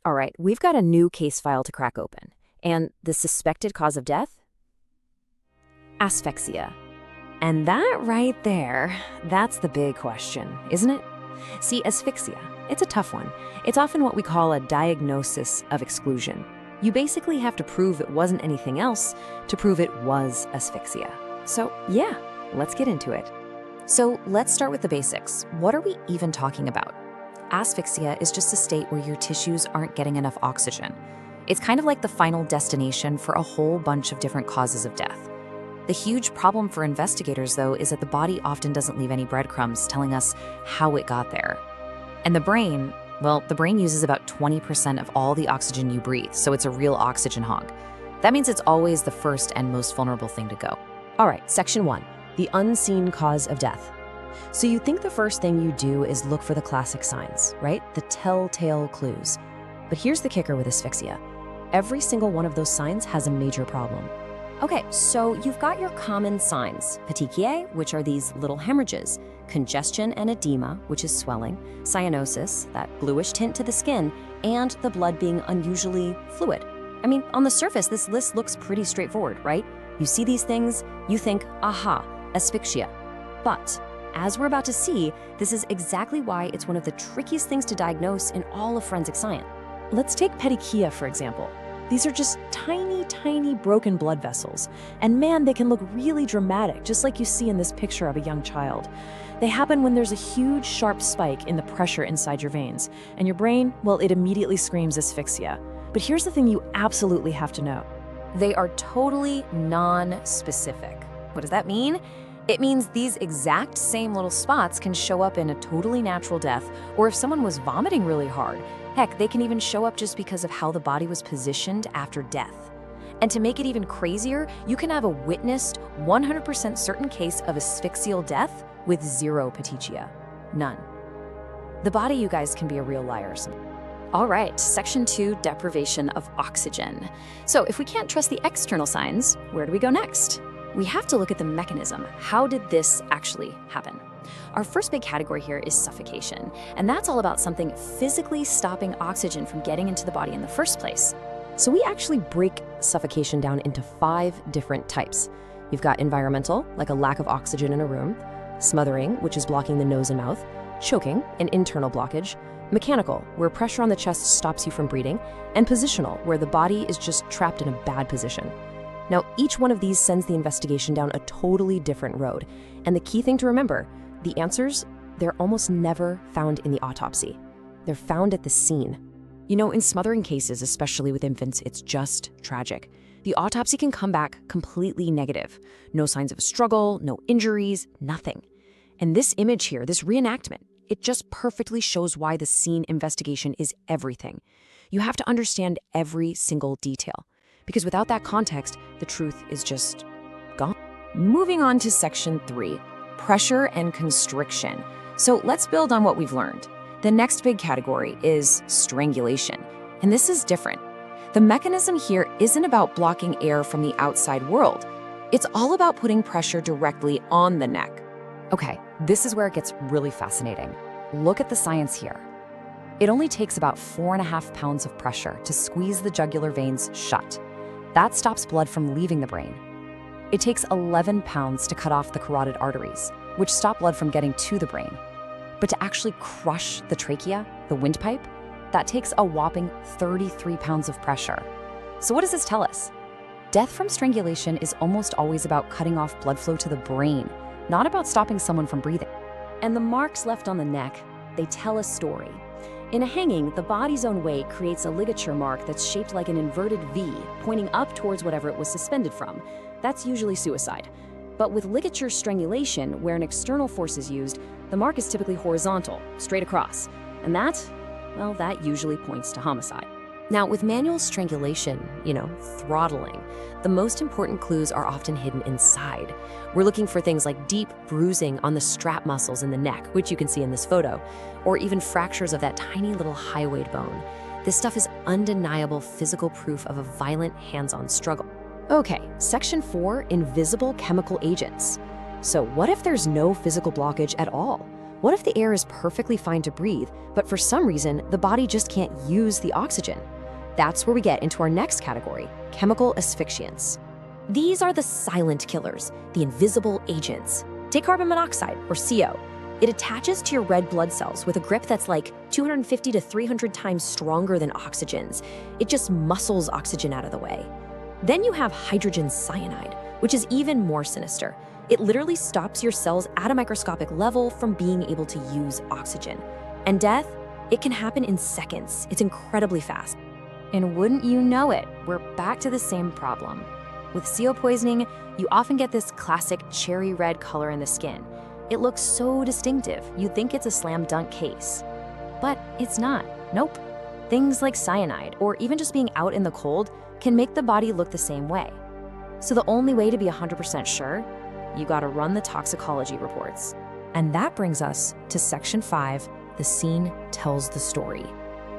All right, we've got a new case file to crack open. And the suspected cause of death? Asphyxia. And that right there, that's the big question, isn't it? See, asphyxia, it's a tough one. It's often what we call a diagnosis of exclusion. You basically have to prove it wasn't anything else to prove it was asphyxia. So yeah, let's get into it. So let's start with the basics. What are we even talking about? Asphyxia is just a state where your tissues aren't getting enough oxygen. It's kind of like the final destination for a whole bunch of different causes of death. The huge problem for investigators, though, is that the body often doesn't leave any breadcrumbs telling us how it got there. And the brain, well, the brain uses about 20% of all the oxygen you breathe, so it's a real oxygen hog. That means it's always the first and most vulnerable thing to go. All right, section 1, the unseen cause of death. So you think the first thing you do is look for the classic signs, right? The telltale clues. But here's the kicker with asphyxia. Every single one of those signs has a major problem. Okay, so you've got your common signs. Petechiae, which are these little hemorrhages, congestion and edema, which is swelling, cyanosis, that bluish tint to the skin, and the blood being unusually fluid. I mean, on the surface, this list looks pretty straightforward, right? You see these things, you think, aha, asphyxia. But as we're about to see, this is exactly why it's one of the trickiest things to diagnose in all of forensic science. Let's take petechiae, for example. These are just tiny, tiny broken blood vessels. And man, they can look really dramatic, just like you see in this picture of a young child. They happen when there's a huge, sharp spike in the pressure inside your veins. And your brain, well, it immediately screams asphyxia. But here's the thing you absolutely have to know. They are totally non-specific. What does that mean? It means these exact same little spots can show up in a totally natural death, or if someone was vomiting really hard. Heck, they can even show up just because of how the body was positioned after death. And to make it even crazier, you can have a witnessed, 100% certain case of asphyxial death with 0 petechiae. None. The body, you guys, can be a real liar. All right, section 2, deprivation of oxygen. So if we can't trust the external signs, where do we go next? We have to look at the mechanism. How did this actually happen? Our first big category here is suffocation, and that's all about something physically stopping oxygen from getting into the body in the first place. So we actually break suffocation down into 5 different types. You've got environmental, like a lack of oxygen in a room, smothering, which is blocking the nose and mouth, choking, an internal blockage, mechanical, where pressure on the chest stops you from breathing, and positional, where the body is just trapped in a bad position. Now, each one of these sends the investigation down a totally different road. And the key thing to remember, the answers, they're almost never found in the autopsy. They're found at the scene. You know, in smothering cases, especially with infants, it's just tragic. The autopsy can come back completely negative. No signs of a struggle, no injuries, nothing. And this image here, this reenactment, it just perfectly shows why the scene investigation is everything. You have to understand every single detail, because without that context, the truth is just gone. Moving on to section 3, pressure and constriction. So let's build on what we've learned. The next big category is strangulation, and this is different. The mechanism here isn't about blocking air from the outside world. It's all about putting pressure directly on the neck. Okay, this is where it gets really fascinating. Look at the science here. It only takes about 4.5 pounds of pressure to squeeze the jugular veins shut. That stops blood from leaving the brain. It takes 11 pounds to cut off the carotid arteries, which stop blood from getting to the brain. But to actually crush the trachea, the windpipe, that takes a whopping 33 pounds of pressure. So what does this tell us? Death from strangulation is almost always about cutting off blood flow to the brain, not about stopping someone from breathing. And the marks left on the neck, they tell a story. In a hanging, the body's own weight creates a ligature mark that's shaped like an inverted V, pointing up towards whatever it was suspended from. That's usually suicide. But with ligature strangulation, where an external force is used, the mark is typically horizontal, straight across. And that, well, that usually points to homicide. Now, with manual strangulation, throttling, the most important clues are often hidden inside. We're looking for things like deep bruising on the strap muscles in the neck, which you can see in this photo, or even fractures of that tiny little hyoid bone. This stuff is undeniable physical proof of a violent hands-on struggle. Okay, section 4, invisible chemical agents. So what if there's no physical blockage at all? What if the air is perfectly fine to breathe, but for some reason, the body just can't use the oxygen? That's where we get into our next category, chemical asphyxiants. These are the silent killers, the invisible agents. Take carbon monoxide, or CO. It attaches to your red blood cells with a grip that's like 250 to 300 times stronger than oxygen's. It just muscles oxygen out of the way. Then you have hydrogen cyanide, which is even more sinister. It literally stops your cells at a microscopic level from being able to use oxygen. And death, it can happen in seconds. It's incredibly fast. And wouldn't you know it, we're back to the same problem. With CO poisoning, you often get this classic cherry red color in the skin. It looks so distinctive, you'd think it's a slam dunk case. But it's not. Nope. Things like cyanide, or even just being out in the cold, can make the body look the same way. So the only way to be 100% sure, you gotta run the toxicology reports. And that brings us to Section 5, the scene tells the story.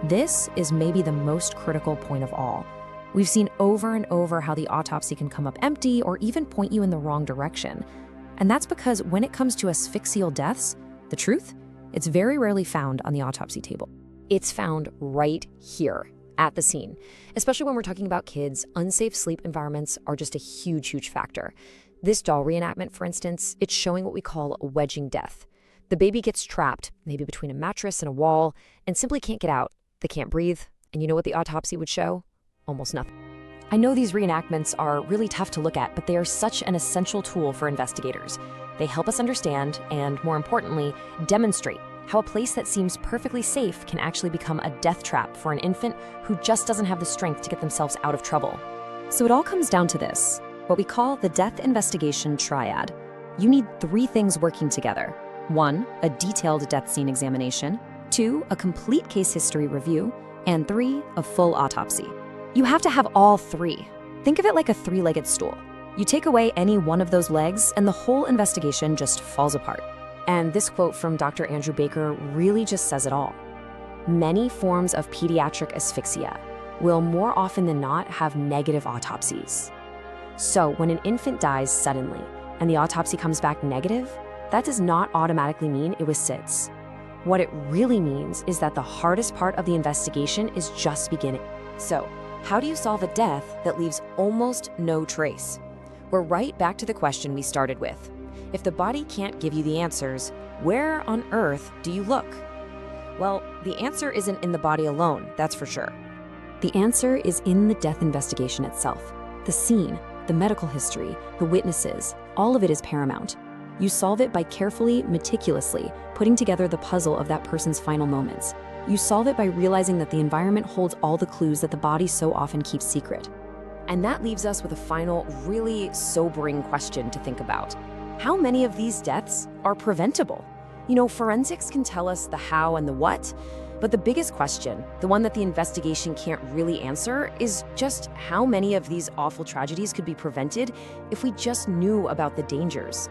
This is maybe the most critical point of all. We've seen over and over how the autopsy can come up empty or even point you in the wrong direction. And that's because when it comes to asphyxial deaths, the truth, it's very rarely found on the autopsy table. It's found right here at the scene. Especially when we're talking about kids, unsafe sleep environments are just a huge, huge factor. This doll reenactment, for instance, it's showing what we call a wedging death. The baby gets trapped, maybe between a mattress and a wall, and simply can't get out. They can't breathe. And you know what the autopsy would show? Almost nothing. I know these reenactments are really tough to look at, but they are such an essential tool for investigators. They help us understand and, more importantly, demonstrate how a place that seems perfectly safe can actually become a death trap for an infant who just doesn't have the strength to get themselves out of trouble. So it all comes down to this, what we call the death investigation triad. You need 3 things working together. 1, a detailed death scene examination. 2, a complete case history review. And 3, a full autopsy. You have to have all 3. Think of it like a 3-legged stool. You take away any one of those legs and the whole investigation just falls apart. And this quote from Dr. Andrew Baker really just says it all. Many forms of pediatric asphyxia will more often than not have negative autopsies. So when an infant dies suddenly and the autopsy comes back negative, that does not automatically mean it was SIDS. What it really means is that the hardest part of the investigation is just beginning. So, how do you solve a death that leaves almost no trace? We're right back to the question we started with. If the body can't give you the answers, where on earth do you look? Well, the answer isn't in the body alone, that's for sure. The answer is in the death investigation itself. The scene, the medical history, the witnesses, all of it is paramount. You solve it by carefully, meticulously putting together the puzzle of that person's final moments. You solve it by realizing that the environment holds all the clues that the body so often keeps secret. And that leaves us with a final, really sobering question to think about. How many of these deaths are preventable? You know, forensics can tell us the how and the what, but the biggest question, the one that the investigation can't really answer, is just how many of these awful tragedies could be prevented if we just knew about the dangers.